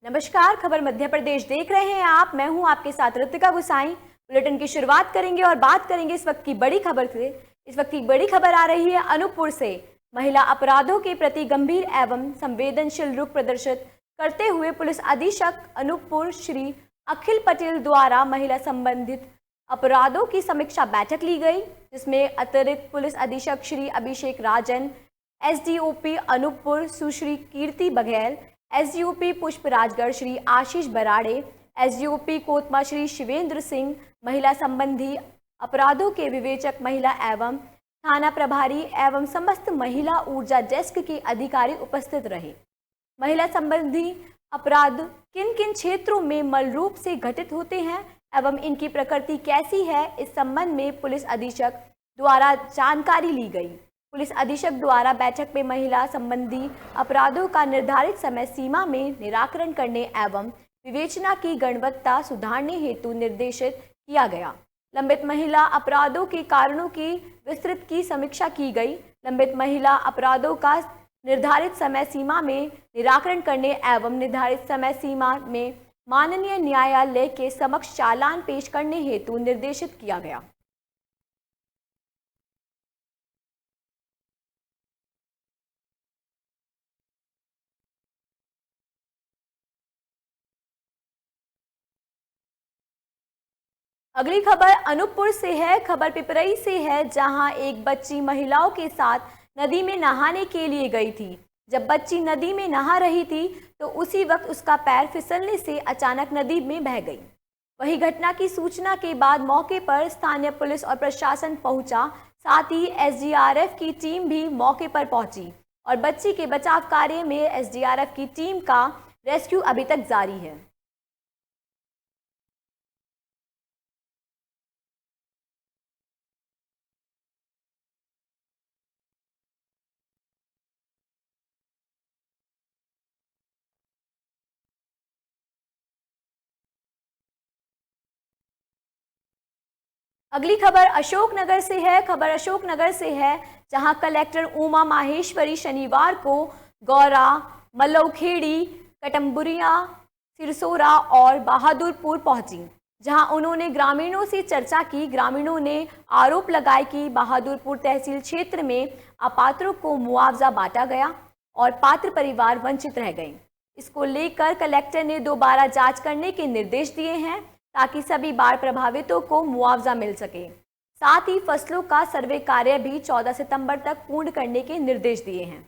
नमस्कार, खबर मध्य प्रदेश देख रहे हैं आप। मैं हूं आपके साथ ऋतिका गुसाई। बुलेटिन की शुरुआत करेंगे और बात करेंगे इस वक्त की बड़ी खबर से। इस वक्त की बड़ी खबर आ रही है अनूपपुर से। महिला अपराधों के प्रति गंभीर एवं संवेदनशील रुख प्रदर्शित करते हुए पुलिस अधीक्षक अनूपपुर श्री अखिल पटेल द्वारा महिला संबंधित अपराधों की समीक्षा बैठक ली गई, जिसमें अतिरिक्त पुलिस अधीक्षक श्री अभिषेक राजन, एसडीओपी अनूपपुर सुश्री कीर्ति बघेल, एसडीओपी पुष्प राजगढ़ श्री आशीष बराड़े, एसडीओपी कोतमा श्री शिवेंद्र सिंह, महिला संबंधी अपराधों के विवेचक महिला एवं थाना प्रभारी एवं समस्त महिला ऊर्जा डेस्क के अधिकारी उपस्थित रहे। महिला संबंधी अपराध किन किन क्षेत्रों में मूल रूप से घटित होते हैं एवं इनकी प्रकृति कैसी है, इस संबंध में पुलिस अधीक्षक द्वारा जानकारी ली गई। पुलिस अधीक्षक द्वारा बैठक में महिला संबंधी अपराधों का निर्धारित समय सीमा में निराकरण करने एवं विवेचना की गुणवत्ता सुधारने हेतु निर्देशित किया गया। लंबित महिला अपराधों के कारणों की विस्तृत की समीक्षा की गई। लंबित महिला अपराधों का निर्धारित समय सीमा में निराकरण करने एवं निर्धारित समय सीमा में माननीय न्यायालय के समक्ष चालान पेश करने हेतु निर्देशित किया गया। अगली खबर अनूपपुर से है। खबर पिपरई से है, जहां एक बच्ची महिलाओं के साथ नदी में नहाने के लिए गई थी। जब बच्ची नदी में नहा रही थी तो उसी वक्त उसका पैर फिसलने से अचानक नदी में बह गई। वही घटना की सूचना के बाद मौके पर स्थानीय पुलिस और प्रशासन पहुंचा, साथ ही एसडीआरएफ की टीम भी मौके पर पहुंची और बच्ची के बचाव कार्य में एसडीआरएफ की टीम का रेस्क्यू अभी तक जारी है। अगली खबर अशोकनगर से है। खबर अशोकनगर से है, जहां कलेक्टर उमा माहेश्वरी शनिवार को गौरा, मल्लौखेड़ी, कटम्बुरिया, सिरसोरा और बहादुरपुर पहुंची, जहां उन्होंने ग्रामीणों से चर्चा की। ग्रामीणों ने आरोप लगाए कि बहादुरपुर तहसील क्षेत्र में अपात्रों को मुआवजा बांटा गया और पात्र परिवार वंचित रह गए। इसको लेकर कलेक्टर ने दोबारा जांच करने के निर्देश दिए हैं, ताकि सभी बाढ़ प्रभावितों को मुआवजा मिल सके। साथ ही फसलों का सर्वे कार्य भी 14 सितंबर तक पूर्ण करने के निर्देश दिए हैं।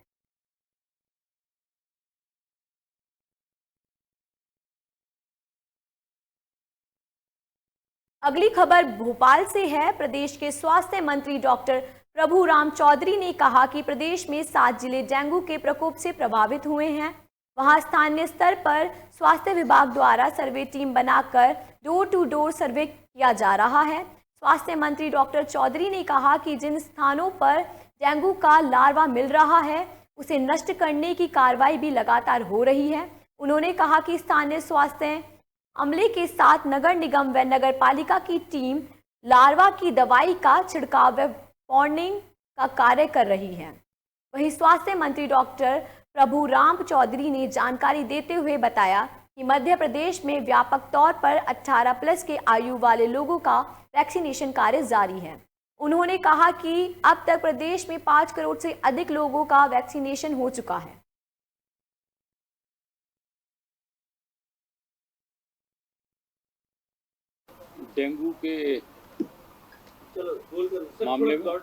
अगली खबर भोपाल से है। प्रदेश के स्वास्थ्य मंत्री डॉक्टर प्रभुराम चौधरी ने कहा कि प्रदेश में 7 जिले डेंगू के प्रकोप से प्रभावित हुए हैं। वहां स्थानीय स्तर पर स्वास्थ्य विभाग द्वारा सर्वे टीम बनाकर डोर टू डोर सर्वे किया जा रहा है। स्वास्थ्य मंत्री डॉक्टर चौधरी ने कहा कि जिन स्थानों पर डेंगू का लार्वा मिल रहा है, उसे नष्ट करने की कार्रवाई भी लगातार हो रही है। उन्होंने कहा कि स्थानीय स्वास्थ्य अमले के साथ नगर निगम व नगर पालिका की टीम लार्वा की दवाई का छिड़काव व वार्निंग का कार्य कर रही है। वहीं स्वास्थ्य मंत्री डॉक्टर प्रभुराम चौधरी ने जानकारी देते हुए बताया कि मध्य प्रदेश में व्यापक तौर पर 18+ के आयु वाले लोगों का वैक्सीनेशन कार्य जारी है। उन्होंने कहा कि अब तक प्रदेश में 5 करोड़ से अधिक लोगों का वैक्सीनेशन हो चुका है। डेंगू के मामले में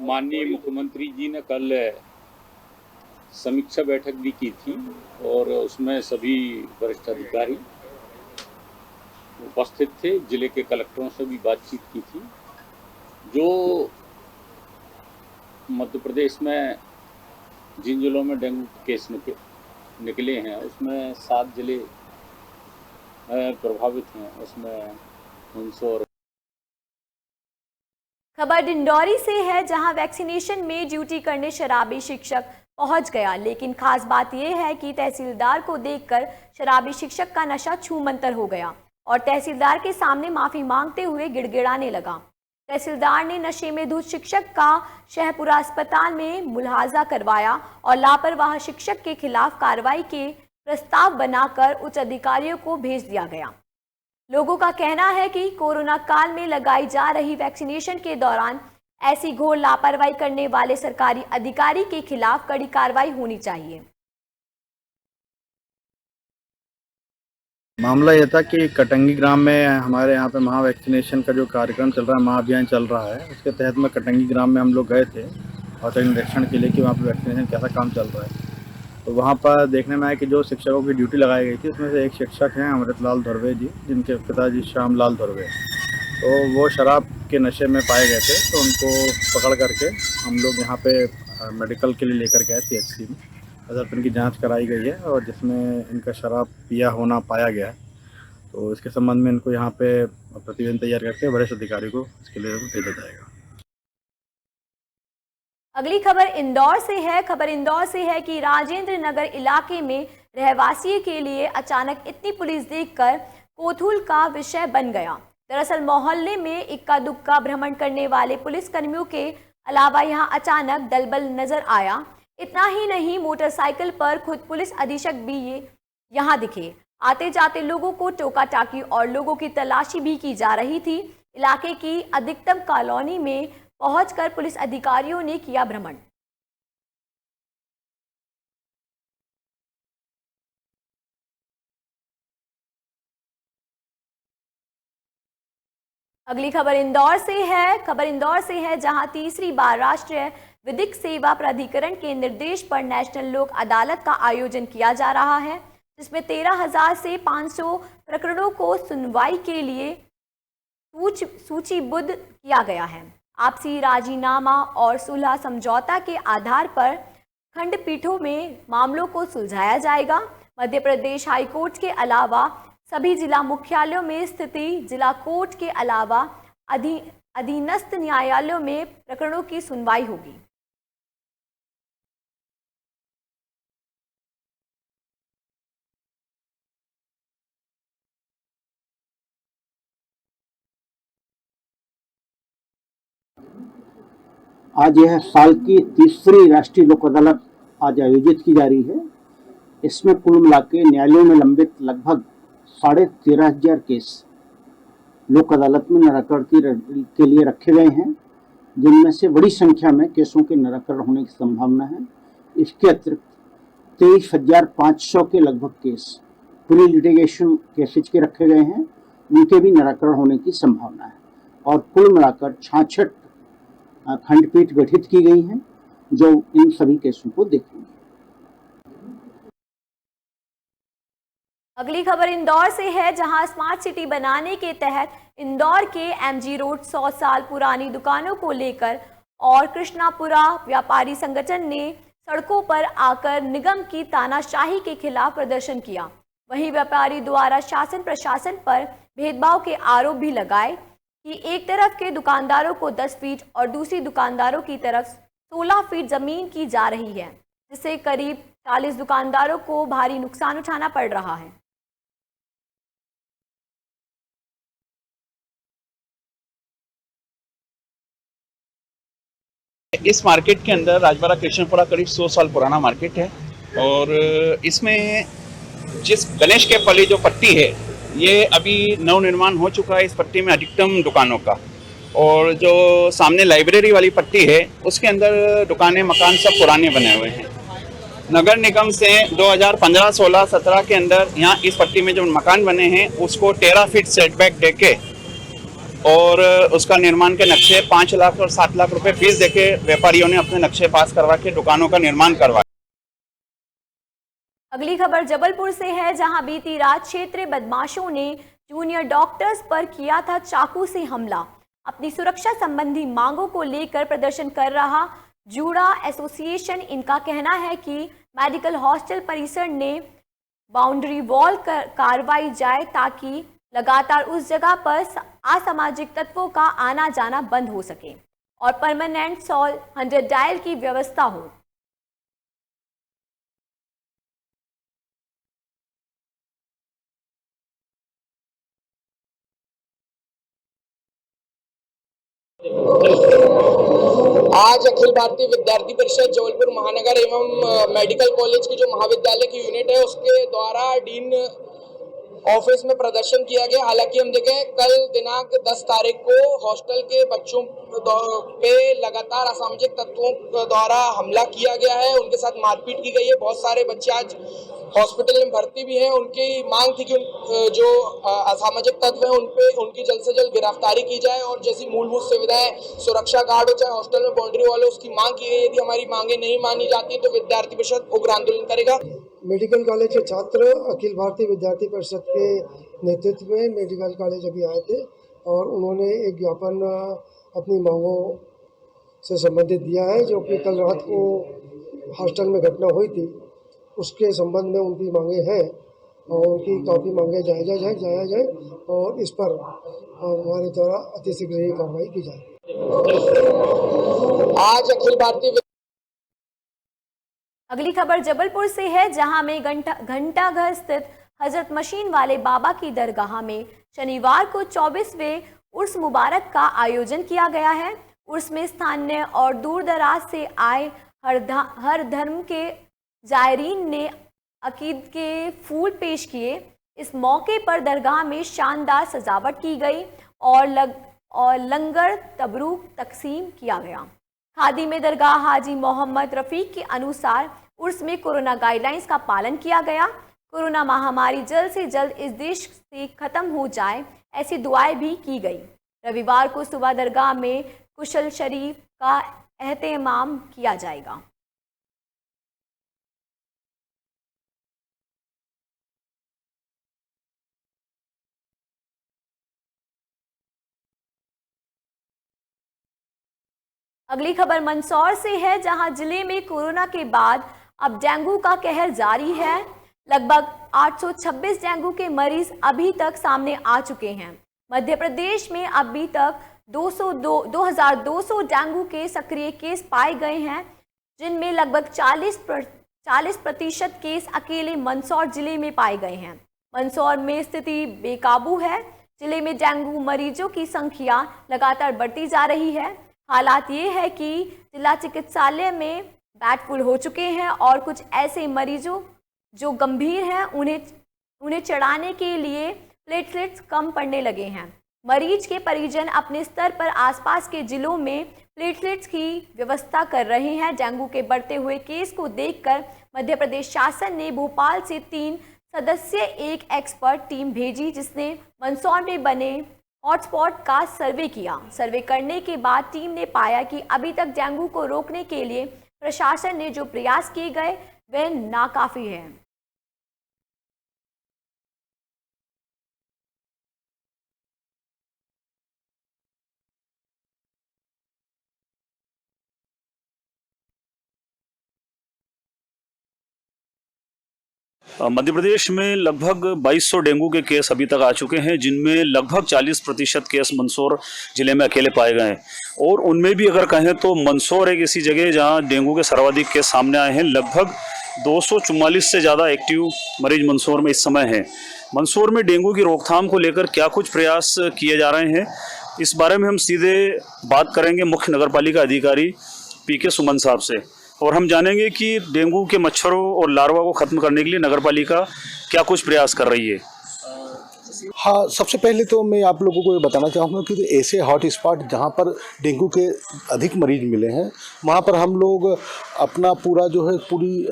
माननीय मुख्यमंत्री जी ने कल समीक्षा बैठक भी की थी और उसमें सभी वरिष्ठ अधिकारी उपस्थित थे। जिले के कलेक्टरों से भी बातचीत की थी। जो मध्य प्रदेश में जिन जिलों में डेंगू केस निकले हैं, उसमें 7 जिले प्रभावित हैं। उसमें मंदसौर। खबर डिंडौरी से है, जहां वैक्सीनेशन में ड्यूटी करने शराबी शिक्षक पहुंच गया, लेकिन खास बात यह है कि तहसीलदार को देखकर शराबी शिक्षक का नशा छूमंतर हो गया और तहसीलदार के सामने माफी मांगते हुए गिड़गिड़ाने लगा। तहसीलदार ने नशे में धुत शिक्षक का शहपुरा अस्पताल में मुलाहजा करवाया और लापरवाह शिक्षक के खिलाफ कार्रवाई के प्रस्ताव बनाकर उच्च अधिकारियों को भेज दिया गया। लोगों का कहना है कि कोरोना काल में लगाई जा रही वैक्सीनेशन के दौरान ऐसी घोर लापरवाही करने वाले सरकारी अधिकारी के खिलाफ कड़ी कार्रवाई होनी चाहिए। मामला यह था कि कटंगी ग्राम में हमारे यहाँ पे महा वैक्सीनेशन का जो कार्यक्रम चल रहा है, महाअभियान चल रहा है, उसके तहत में कटंगी ग्राम में हम लोग गए थे और निरीक्षण के लिए कि वहाँ पे वैक्सीनेशन कैसा काम चल रहा है। तो वहाँ पर देखने में आया कि जो शिक्षकों की ड्यूटी लगाई गई थी उसमें से एक शिक्षक हैं अमृतलाल धुर्वे जी, जिनके पिताजी श्यामलाल धुर्वे, तो वो शराब के नशे में पाए गए थे। तो उनको पकड़ करके हम लोग यहाँ पे मेडिकल के लिए लेकर गए CHC में, अदर इनकी जांच कराई गई है और जिसमें इनका शराब पिया होना पाया गया है। तो इसके संबंध में इनको यहाँ पे प्रतिवेदन तैयार करके वरिष्ठ अधिकारी को इसके लिए भेजा जाएगा। अगली खबर इंदौर से है। खबर इंदौर से है कि राजेंद्र नगर इलाके में रहवासी के लिए अचानक इतनी पुलिस देखकर कौतूहल का विषय बन गया। दरअसल मोहल्ले में इक्का दुक्का भ्रमण करने वाले पुलिसकर्मियों के अलावा यहां अचानक दलबल नजर आया। इतना ही नहीं, मोटरसाइकिल पर खुद पुलिस अधीक्षक भी यहां दिखे। आते जाते लोगों को टोका टाकी और लोगों की तलाशी भी की जा रही थी। इलाके की अधिकतम कॉलोनी में पहुंचकर पुलिस अधिकारियों ने किया भ्रमण। अगली खबर इंदौर से है। खबर इंदौर से है जहां तीसरी बार राष्ट्रीय विधिक सेवा प्राधिकरण के निर्देश पर नेशनल लोक अदालत का आयोजन किया जा रहा है, जिसमें 13,000 से 500 प्रकरणों को सुनवाई के लिए सूचीबद्ध किया गया है। आपसी राजीनामा और सुलह समझौता के आधार पर खंडपीठों में मामलों को सुलझाया जाएगा। मध्य प्रदेश हाईकोर्ट के अलावा सभी जिला मुख्यालयों में स्थित जिला कोर्ट के अलावा अधीनस्थ न्यायालयों में प्रकरणों की सुनवाई होगी। आज यह साल की तीसरी राष्ट्रीय लोक अदालत आज आयोजित की जा रही है। इसमें कुल मिला के न्यायालयों में लंबित लगभग 13,500 केस लोक अदालत में निराकरण के लिए रखे गए हैं, जिनमें से बड़ी संख्या में केसों के निराकरण होने की संभावना है। इसके अतिरिक्त 23,500 के लगभग केस प्री लिटिगेशन केसेज के रखे गए हैं, उनके भी निराकरण होने की संभावना है। और कुल मिलाकर 66 खंडपीठ गठित की गई हैं जो इन सभी केसों को देखेंगे। अगली खबर इंदौर से है जहां स्मार्ट सिटी बनाने के तहत इंदौर के MG रोड 100 साल पुरानी दुकानों को लेकर और कृष्णापुरा व्यापारी संगठन ने सड़कों पर आकर निगम की तानाशाही के खिलाफ प्रदर्शन किया। वहीं व्यापारी द्वारा शासन प्रशासन पर भेदभाव के आरोप भी लगाए कि एक तरफ के दुकानदारों को 10 फीट और दूसरी दुकानदारों की तरफ 16 फीट जमीन की जा रही है, जिससे करीब 40 दुकानदारों को भारी नुकसान उठाना पड़ रहा है। इस मार्केट के अंदर राजबाड़ा कृष्णपुरा करीब 100 साल पुराना मार्केट है और इसमें जिस गणेश के पल्ली जो पट्टी है ये अभी नवनिर्माण हो चुका है। इस पट्टी में अधिकतम दुकानों का, और जो सामने लाइब्रेरी वाली पट्टी है उसके अंदर दुकानें मकान सब पुराने बने हुए हैं। नगर निगम से 2015, 16, 17 के अंदर यहाँ इस पट्टी में जो मकान बने हैं उसको 13 फीट सेटबैक देके और उसका निर्माण के नक्शे 5 लाख और 7 लाख रुपए फीस देके व्यापारियों ने अपने नक्शे पास करवा के दुकानों का निर्माण करवाया। अगली खबर जबलपुर से है जहां बीती रात क्षेत्रीय बदमाशों ने जूनियर डॉक्टर्स पर किया था चाकू से हमला। अपनी सुरक्षा संबंधी मांगों को लेकर प्रदर्शन कर रहा जूड़ा एसोसिएशन, इनका कहना है कि मेडिकल हॉस्टल परिसर ने बाउंड्री वॉल कार्रवाई जाए ताकि लगातार उस जगह पर असामाजिक तत्वों का आना जाना बंद हो सके और परमानेंट 100 डायल की व्यवस्था हो। आज अखिल भारतीय विद्यार्थी परिषद जबलपुर महानगर एवं मेडिकल कॉलेज की जो महाविद्यालय की यूनिट है उसके द्वारा डीन ऑफिस में प्रदर्शन किया गया। हालांकि हम देखें कल दिनांक 10 तारीख को हॉस्टल के बच्चों पे लगातार असामाजिक तत्वों द्वारा हमला किया गया है, उनके साथ मारपीट की गई है। बहुत सारे बच्चे आज हॉस्पिटल में भर्ती भी हैं। उनकी मांग थी कि जो असामाजिक तत्व हैं उनकी जल्द से जल्द गिरफ्तारी की जाए और जैसी मूलभूत सुविधाएं, सुरक्षा गार्ड हो चाहे हॉस्टल में बाउंड्री वाले, उसकी मांग की गई। यदि हमारी मांगे नहीं मानी जाती तो विद्यार्थी परिषद उग्र आंदोलन करेगा। मेडिकल कॉलेज के छात्र अखिल भारतीय विद्यार्थी परिषद के नेतृत्व में मेडिकल कॉलेज अभी आए थे और उन्होंने एक ज्ञापन अपनी मांगों से संबंधित दिया है, जो कि कल रात को हॉस्टल में घटना हुई थी उसके संबंध में उनकी मांगे हैं और उनकी काफ़ी मांगे जाया जाए और इस पर हमारे द्वारा अतिशीघ्र ही कार्रवाई की जाए। आज अखिल भारतीय अगली खबर जबलपुर से है, जहां में घंटाघर स्थित हजरत मशीन वाले बाबा की दरगाह में शनिवार को 24वें उर्स मुबारक का आयोजन किया गया है। उर्स में स्थानीय और दूर दराज से आए हर धर्म के जायरीन ने अकीद के फूल पेश किए। इस मौके पर दरगाह में शानदार सजावट की गई और लंगर तबरूक तकसीम किया गया। खादी में दरगाह हाजी मोहम्मद रफ़ीक के अनुसार उर्स में कोरोना गाइडलाइंस का पालन किया गया। कोरोना महामारी जल्द से जल्द इस देश से ख़त्म हो जाए, ऐसी दुआएं भी की गई। रविवार को सुबह दरगाह में कुशल शरीफ का एहतमाम किया जाएगा। अगली खबर मंदसौर से है, जहां जिले में कोरोना के बाद अब डेंगू का कहर जारी है। लगभग 826 डेंगू के मरीज अभी तक सामने आ चुके हैं। मध्य प्रदेश में अभी तक 2200 डेंगू के सक्रिय केस पाए गए हैं, जिनमें लगभग 40% केस अकेले मंदसौर जिले में पाए गए हैं। मंदसौर में स्थिति बेकाबू है। जिले में डेंगू मरीजों की संख्या लगातार बढ़ती जा रही है। हालात ये है कि जिला चिकित्सालय में बेड फुल हो चुके हैं और कुछ ऐसे मरीजों जो गंभीर हैं उन्हें चढ़ाने के लिए प्लेटलेट्स कम पड़ने लगे हैं। मरीज के परिजन अपने स्तर पर आसपास के जिलों में प्लेटलेट्स की व्यवस्था कर रहे हैं। डेंगू के बढ़ते हुए केस को देखकर मध्य प्रदेश शासन ने भोपाल से 3 सदस्यीय एक एक्सपर्ट टीम भेजी, जिसने मंदसौर में बने हॉटस्पॉट का सर्वे किया। सर्वे करने के बाद टीम ने पाया कि अभी तक डेंगू को रोकने के लिए प्रशासन ने जो प्रयास किए गए वे नाकाफी हैं। मध्य प्रदेश में लगभग 2200 डेंगू के केस अभी तक आ चुके हैं, जिनमें लगभग 40% केस मंदसौर जिले में अकेले पाए गए हैं। और उनमें भी अगर कहें तो मंदसौर एक ऐसी जगह है जहां डेंगू के सर्वाधिक केस सामने आए हैं। लगभग 244 से ज़्यादा एक्टिव मरीज मंदसौर में इस समय हैं। मंदसौर में डेंगू की रोकथाम को लेकर क्या कुछ प्रयास किए जा रहे हैं, इस बारे में हम सीधे बात करेंगे मुख्य नगरपालिका अधिकारी पीके सुमन साहब से, और हम जानेंगे कि डेंगू के मच्छरों और लार्वा को ख़त्म करने के लिए नगरपालिका क्या कुछ प्रयास कर रही है। हाँ, सबसे पहले तो मैं आप लोगों को ये बताना चाहूँगा कि ऐसे हॉट स्पॉट जहाँ पर डेंगू के अधिक मरीज मिले हैं, वहाँ पर हम लोग अपना पूरा जो है पूरी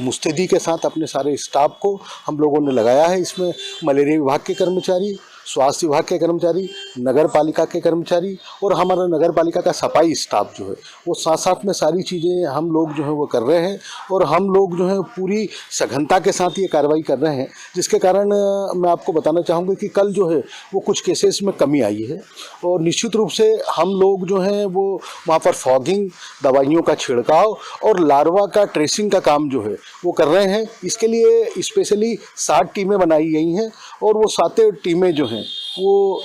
मुस्तैदी के साथ अपने सारे स्टाफ को हम लोगों ने लगाया है। इसमें मलेरिया विभाग के कर्मचारी, स्वास्थ्य विभाग के कर्मचारी, नगर पालिका के कर्मचारी और हमारा नगर पालिका का सफाई स्टाफ जो है वो साथ साथ में सारी चीज़ें हम लोग जो है वो कर रहे हैं। और हम लोग जो है पूरी सघनता के साथ ये कार्रवाई कर रहे हैं, जिसके कारण मैं आपको बताना चाहूँगा कि कल जो है वो कुछ केसेस में कमी आई है। और निश्चित रूप से हम लोग जो हैं वो वहाँ पर फॉगिंग, दवाइयों का छिड़काव और लार्वा का ट्रेसिंग का काम जो है वो कर रहे हैं। इसके लिए स्पेशली 60 टीमें बनाई गई हैं और वो 7 टीमें जो हैं वो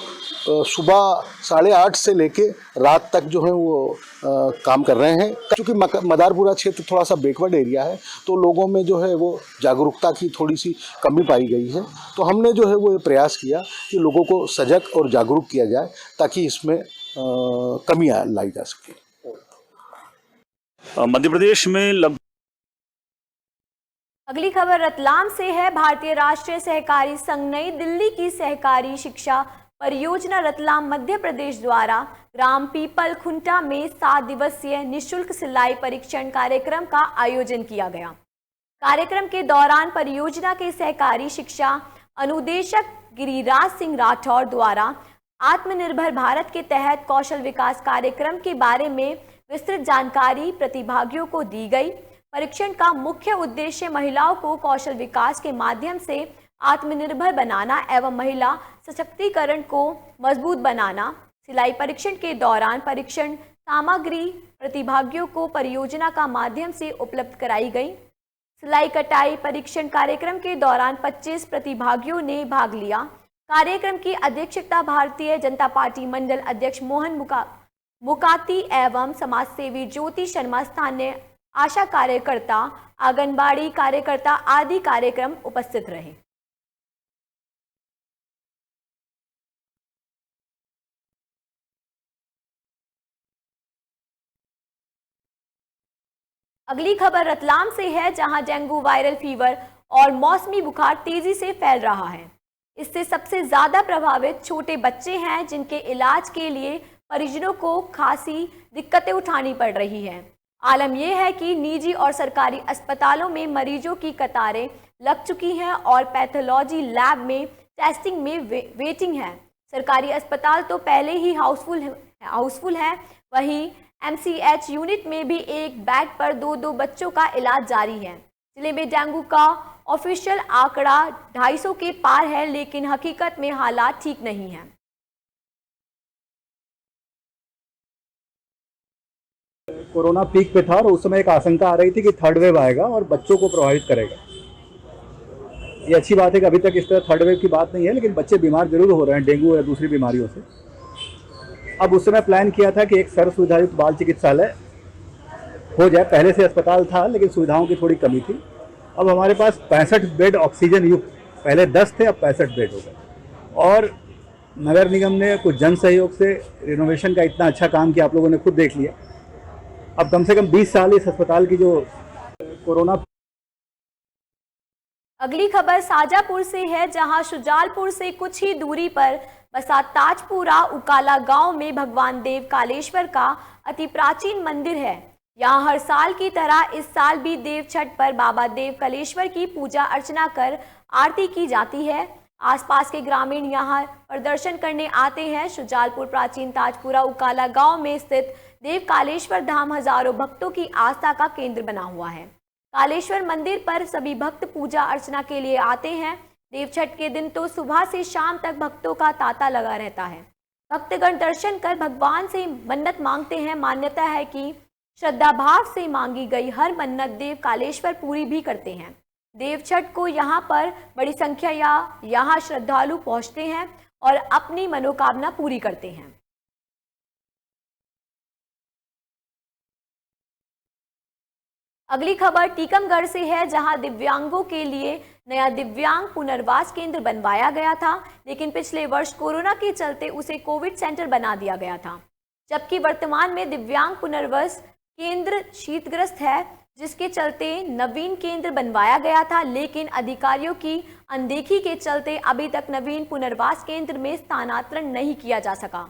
सुबह 8:30 से लेके रात तक जो है वो काम कर रहे हैं। क्योंकि मदारपुरा क्षेत्र थोड़ा सा बैकवर्ड एरिया है, तो लोगों में जो है वो जागरूकता की थोड़ी सी कमी पाई गई है। तो हमने जो है वो ये प्रयास किया कि लोगों को सजग और जागरूक किया जाए ताकि इसमें कमी लाई जा सके। मध्य प्रदेश में लगभग अगली खबर रतलाम से है। भारतीय राष्ट्रीय सहकारी संघ नई दिल्ली की सहकारी शिक्षा परियोजना रतलाम मध्य प्रदेश द्वारा ग्राम पीपल खुंटा में 7 दिवसीय निःशुल्क सिलाई परीक्षण कार्यक्रम का आयोजन किया गया। कार्यक्रम के दौरान परियोजना के सहकारी शिक्षा अनुदेशक गिरिराज सिंह राठौर द्वारा आत्मनिर्भर भारत के तहत कौशल विकास कार्यक्रम के बारे में विस्तृत जानकारी प्रतिभागियों को दी गई। परीक्षण का मुख्य उद्देश्य महिलाओं को कौशल विकास के माध्यम से आत्मनिर्भर बनाना एवं महिला सशक्तिकरण को मजबूत बनाना। सिलाई परीक्षण के दौरान परीक्षण सामग्री प्रतिभागियों को परियोजना का माध्यम से उपलब्ध कराई गई। सिलाई कटाई परीक्षण कार्यक्रम के दौरान 25 प्रतिभागियों ने भाग लिया। कार्यक्रम की अध्यक्षता भारतीय जनता पार्टी मंडल अध्यक्ष मोहन मुकाती एवं समाजसेवी ज्योति शर्मा, स्थानीय आशा कार्यकर्ता, आंगनबाड़ी कार्यकर्ता आदि कार्यक्रम उपस्थित रहे। अगली खबर रतलाम से है, जहां डेंगू, वायरल फीवर और मौसमी बुखार तेजी से फैल रहा है। इससे सबसे ज्यादा प्रभावित छोटे बच्चे हैं, जिनके इलाज के लिए परिजनों को खासी दिक्कतें उठानी पड़ रही हैं। आलम यह है कि निजी और सरकारी अस्पतालों में मरीजों की कतारें लग चुकी हैं और पैथोलॉजी लैब में टेस्टिंग में वेटिंग है। सरकारी अस्पताल तो पहले ही हाउसफुल है, वहीं MCH यूनिट में भी एक बेड पर 2-2 बच्चों का इलाज जारी है। जिले में डेंगू का ऑफिशियल आंकड़ा 250 के पार है, लेकिन हकीकत में हालात ठीक नहीं हैं। कोरोना पीक पे था और उस समय एक आशंका आ रही थी कि थर्ड वेव आएगा और बच्चों को प्रभावित करेगा। ये अच्छी बात है कि अभी तक इस तरह थर्ड वेव की बात नहीं है, लेकिन बच्चे बीमार जरूर हो रहे हैं डेंगू या दूसरी बीमारियों से। अब उस समय प्लान किया था कि एक सर्व सुविधायुक्त बाल चिकित्सालय हो जाए। पहले से अस्पताल था, लेकिन सुविधाओं की थोड़ी कमी थी। अब हमारे पास 65 बेड ऑक्सीजन युक्त, पहले 10 थे, अब 65 बेड हो गए। और नगर निगम ने कुछ जन सहयोग से रिनोवेशन का इतना अच्छा काम किया, आप लोगों ने खुद देख लिया। अब कम से कम 20 साल इस अस्पताल की जो कोरोना। अगली खबर शाजापुर से है, जहां शुजालपुर से कुछ ही दूरी पर बसा ताजपुरा उकाला गांव में भगवान देव कालेश्वर का अति प्राचीन मंदिर है। यहां हर साल की तरह इस साल भी देव छठ पर बाबा देव कालेश्वर की पूजा अर्चना कर आरती की जाती है। आसपास के ग्रामीण यहां पर दर्शन करने आते हैं। शुजालपुर प्राचीन ताजपुरा उकाला गांव में स्थित देव कालेश्वर धाम हजारों भक्तों की आस्था का केंद्र बना हुआ है। कालेश्वर मंदिर पर सभी भक्त पूजा अर्चना के लिए आते हैं। देव छठ के दिन तो सुबह से शाम तक भक्तों का तांता लगा रहता है। भक्तगण दर्शन कर भगवान से मन्नत मांगते हैं। मान्यता है कि श्रद्धा भाव से मांगी गई हर मन्नत देव कालेश्वर पूरी भी करते हैं। देव छठ को यहाँ पर बड़ी संख्या यहाँ श्रद्धालु पहुँचते हैं और अपनी मनोकामना पूरी करते हैं। अगली खबर टीकमगढ़ से है, जहां दिव्यांगों के लिए नया दिव्यांग पुनर्वास केंद्र बनवाया गया था, लेकिन पिछले वर्ष कोरोना के चलते उसे कोविड सेंटर बना दिया गया था। जबकि वर्तमान में दिव्यांग पुनर्वास केंद्र शीतग्रस्त है, जिसके चलते नवीन केंद्र बनवाया गया था, लेकिन अधिकारियों की अनदेखी के चलते अभी तक नवीन पुनर्वास केंद्र में स्थानांतरण नहीं किया जा सका।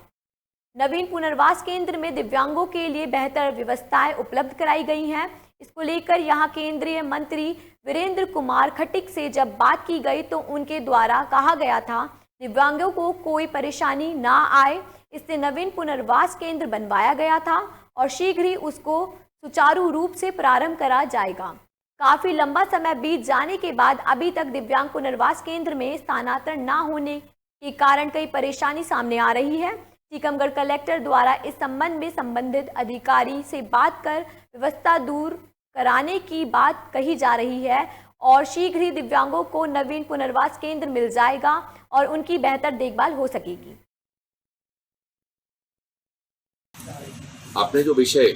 नवीन पुनर्वास केंद्र में दिव्यांगों के लिए बेहतर व्यवस्थाएं उपलब्ध कराई गई हैं। इसको लेकर यहां केंद्रीय मंत्री वीरेंद्र कुमार खट्टिक से जब बात की गई तो उनके द्वारा कहा गया था दिव्यांगों को कोई परेशानी ना आए, इससे नवीन पुनर्वास केंद्र बनवाया गया था और शीघ्र ही उसको सुचारू रूप से प्रारंभ करा जाएगा। काफी लंबा समय बीत जाने के बाद अभी तक दिव्यांग पुनर्वास केंद्र में स्थानांतरण न होने के कारण कई परेशानी सामने आ रही है। टीकमगढ़ कलेक्टर द्वारा इस संबंध में संबंधित अधिकारी से बात कर व्यवस्था दूर कराने की बात कही जा रही है और शीघ्र ही दिव्यांगों को नवीन पुनर्वास केंद्र मिल जाएगा और उनकी बेहतर देखभाल हो सकेगी। आपने जो विषय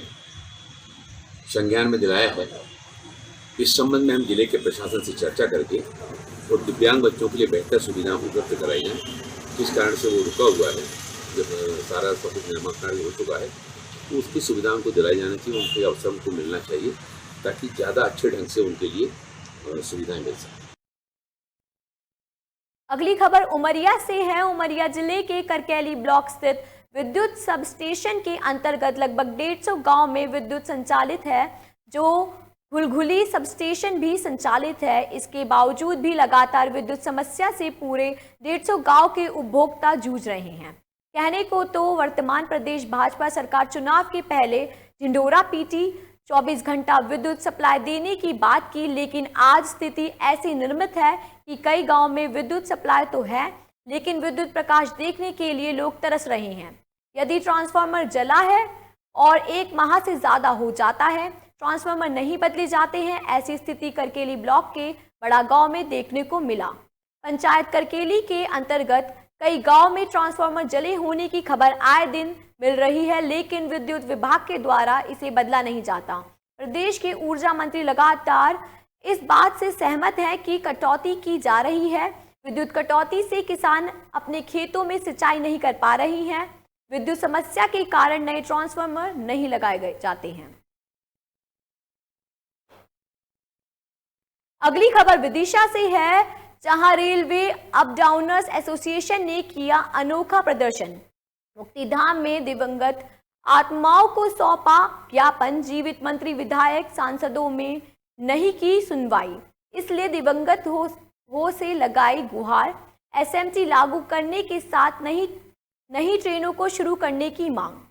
संज्ञान में दिलाया है, इस संबंध में हम जिले के प्रशासन से चर्चा करके और दिव्यांग बच्चों के लिए बेहतर सुविधाएं उपलब्ध कराई हैं, जिस कारण से वो रुका हुआ है जब सारा सब कुछ निर्माण कार्य हो चुका है तो उसकी सुविधा उनको दिलाई जानी चाहिए, उनके अवसर उनको मिलना चाहिए ताकि ज़्यादा अच्छे ढंग से उनके लिए सुविधाएं मिल सकें। अगली खबर उमरिया से है। उमरिया जिले के करकेली ब्लॉक स्थित विद्युत सब स्टेशन के अंतर्गत लगभग 150 गांव में विद्युत संचालित है, जो घुलघुली सब स्टेशन भी संचालित है। इसके बावजूद भी लगातार विद्युत समस्या से पूरे 150 गांव के उपभोक्ता जूझ रहे हैं। कहने को तो वर्तमान प्रदेश भाजपा सरकार चुनाव के पहले झिंडोरा पीटी 24 घंटा विद्युत सप्लाई देने की बात की, लेकिन आज स्थिति ऐसी निर्मित है कि कई गांव में विद्युत सप्लाई तो है, लेकिन विद्युत प्रकाश देखने के लिए लोग तरस रहे हैं। यदि ट्रांसफार्मर जला है और 1 माह से ज़्यादा हो जाता है, ट्रांसफार्मर नहीं बदले जाते हैं, ऐसी स्थिति करकेली ब्लॉक के बड़ा गांव में देखने को मिला। पंचायत करकेली के अंतर्गत कई गांव में ट्रांसफार्मर जले होने की खबर आए दिन मिल रही है, लेकिन विद्युत विभाग के द्वारा इसे बदला नहीं जाता। प्रदेश के ऊर्जा मंत्री लगातार इस बात से सहमत है कि कटौती की जा रही है। विद्युत कटौती से किसान अपने खेतों में सिंचाई नहीं कर पा रही हैं। विद्युत समस्या के कारण नए ट्रांसफार्मर नहीं लगाए जाते हैं। अगली खबर विदिशा से है, जहां रेलवे अप डाउनर्स एसोसिएशन ने किया अनोखा प्रदर्शन। मुक्तिधाम में दिवंगत आत्माओं को सौंपा ज्ञापन। जीवित मंत्री, विधायक, सांसदों में नहीं की सुनवाई, इसलिए दिवंगत हो से लगाई गुहार। एसएमटी लागू करने के साथ नई ट्रेनों को शुरू करने की मांग।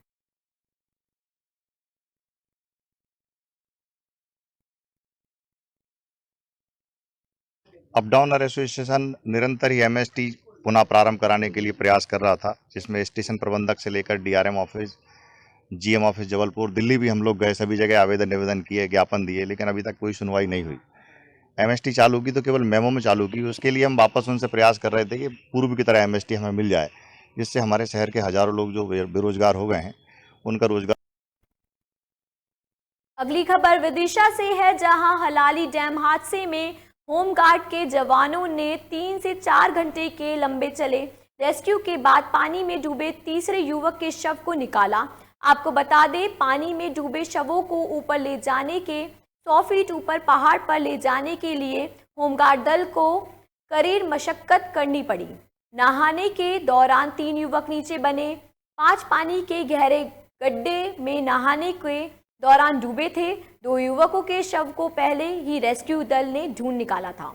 अप डाउनर एसोसिएशन निरंतर ही एमएसटी पुनः प्रारंभ कराने के लिए प्रयास कर रहा था, जिसमें स्टेशन प्रबंधक से लेकर DRM office, GM office Jabalpur, Delhi भी हम लोग गए, सभी जगह निवेदन किए, ज्ञापन दिए, लेकिन अभी तक कोई सुनवाई नहीं हुई। एमएसटी चालू की तो केवल मेमो में चालू की। उसके लिए हम वापस उनसे प्रयास कर रहे थे कि पूर्व की तरह एमएसटी हमें मिल जाए, जिससे हमारे शहर के हजारों लोग जो बेरोजगार हो गए हैं उनका रोजगार। अगली खबर विदिशा से है, जहां हलाली डैम हादसे में होमगार्ड के जवानों ने 3 से 4 घंटे के लंबे चले रेस्क्यू के बाद पानी में डूबे तीसरे युवक के शव को निकाला। आपको बता दें, पानी में डूबे शवों को ऊपर ले जाने के 100 फीट ऊपर पहाड़ पर ले जाने के लिए होमगार्ड दल को कड़ीर मशक्कत करनी पड़ी। नहाने के दौरान 3 युवक नीचे बने 5 पानी के गहरे गड्ढे में नहाने के दौरान डूबे थे। 2 युवकों के शव को पहले ही रेस्क्यू दल ने ढूंढ निकाला था।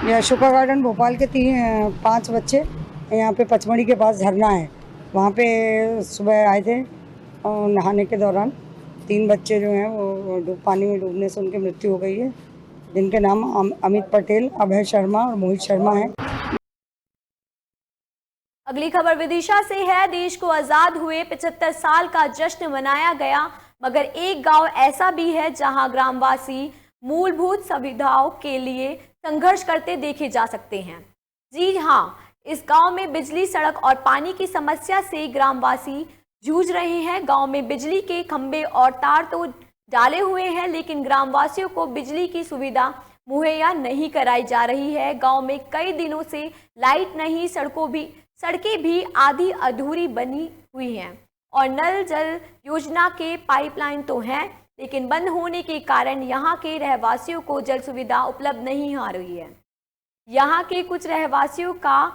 यह अशोका गार्डन भोपाल के 5 बच्चे यहाँ पे पचमढ़ी के पास झरना है, वहाँ पे सुबह आए थे और नहाने के दौरान 3 बच्चे जो हैं वो पानी में डूबने से उनकी मृत्यु हो गई है, जिनके नाम अमित पटेल, अभय शर्मा और मोहित शर्मा है। अगली खबर विदिशा से है। देश को आज़ाद हुए 75 साल का जश्न मनाया गया, मगर एक गांव ऐसा भी है जहां ग्रामवासी मूलभूत सुविधाओं के लिए संघर्ष करते देखे जा सकते हैं। जी हां, इस गांव में बिजली, सड़क और पानी की समस्या से ग्रामवासी जूझ रहे हैं। गांव में बिजली के खंभे और तार तो डाले हुए हैं, लेकिन ग्रामवासियों को बिजली की सुविधा मुहैया नहीं कराई जा रही है। गांव में कई दिनों से लाइट नहीं, सड़कें भी आधी अधूरी बनी हुई हैं और नल जल योजना के पाइपलाइन तो हैं, लेकिन बंद होने के कारण यहाँ के रहवासियों को जल सुविधा उपलब्ध नहीं हो रही है। यहाँ के कुछ रहवासियों का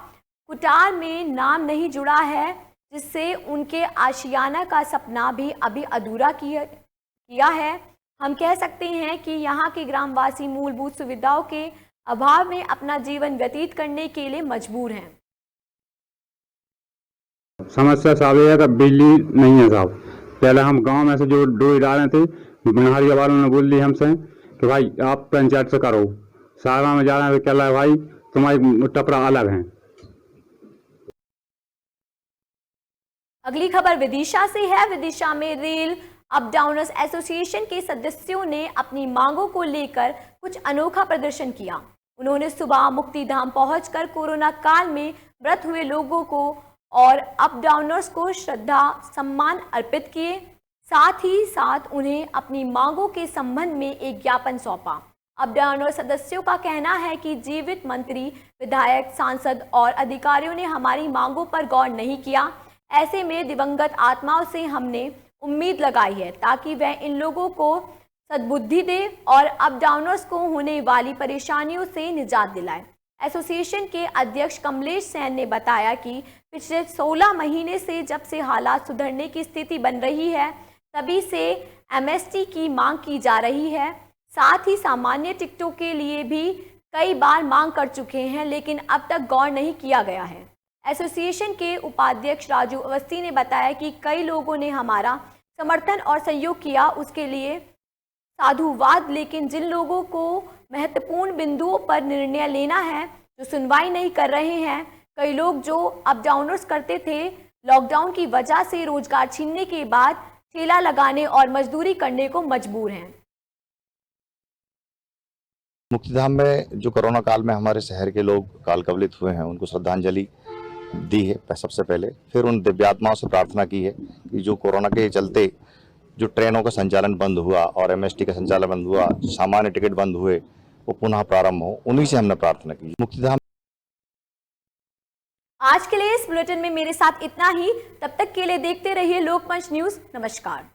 कुटार में नाम नहीं जुड़ा है, जिससे उनके आशियाना का सपना भी अभी अधूरा किया है। हम कह सकते हैं कि यहाँ के ग्रामवासी मूलभूत सुविधाओं के अभाव में अपना जीवन व्यतीत करने के लिए मजबूर हैं। समस्या साहब यह है कि बिजली नहीं है साहब। पहले हम गांव में से जो डोई डाले थे, बनहारिया वालों ने बोल दी हमसे कि भाई आप पंचायत से करो, सारा में जा रहे हैं तो क्या है भाई तुम्हारी टपरा अलग है। अगली खबर विदिशा से है। विदिशा में रेल अप डाउनर्स एसोसिएशन के सदस्यों ने अपनी मांगों को लेकर कुछ अनोखा प्रदर्शन किया। उन्होंने सुबह मुक्तिधाम पहुंचकर कोरोना काल में व्रत हुए लोगों को और अप डाउनर्स को श्रद्धा सम्मान अर्पित किए। साथ ही साथ उन्हें अपनी मांगों के संबंध में एक ज्ञापन सौंपा। अपडाउनर सदस्यों का कहना है कि जीवित मंत्री, विधायक, सांसद और अधिकारियों ने हमारी मांगों पर गौर नहीं किया। ऐसे में दिवंगत आत्माओं से हमने उम्मीद लगाई है ताकि वह इन लोगों को सद्बुद्धि दे और अपडाउनर्स को होने वाली परेशानियों से निजात दिलाए। एसोसिएशन के अध्यक्ष कमलेश सैन ने बताया कि पिछले 16 महीने से जब से हालात सुधरने की स्थिति बन रही है, तभी से एमएसटी की मांग की जा रही है। साथ ही सामान्य टिकटों के लिए भी कई बार मांग कर चुके हैं, लेकिन अब तक गौर नहीं किया गया है। एसोसिएशन के उपाध्यक्ष राजू अवस्थी ने बताया कि कई लोगों ने हमारा समर्थन और सहयोग किया, उसके लिए साधुवाद, लेकिन जिन लोगों को महत्वपूर्ण बिंदुओं पर निर्णय लेना है, जो सुनवाई नहीं कर रहे हैं, कई लोग जो अपडाउनर्स करते थे, लॉकडाउन की वजह से रोजगार छीनने के बाद ठेला लगाने और मजदूरी करने को मजबूर हैं। मुक्तिधाम में जो कोरोना काल में हमारे शहर के लोग काल कवलित हुए हैं, उनको श्रद्धांजलि दी है सबसे पहले। फिर उन दिव्यात्माओं से प्रार्थना की है कि जो कोरोना के चलते जो ट्रेनों का संचालन बंद हुआ और एमएसटी का संचालन बंद हुआ, सामान्य टिकट बंद हुए, वो पुनः प्रारंभ हो, उन्हीं से हमने प्रार्थना की। मुक्तिधाम। आज के लिए इस बुलेटिन में मेरे साथ इतना ही। तब तक के लिए देखते रहिए लोकमंच न्यूज। नमस्कार।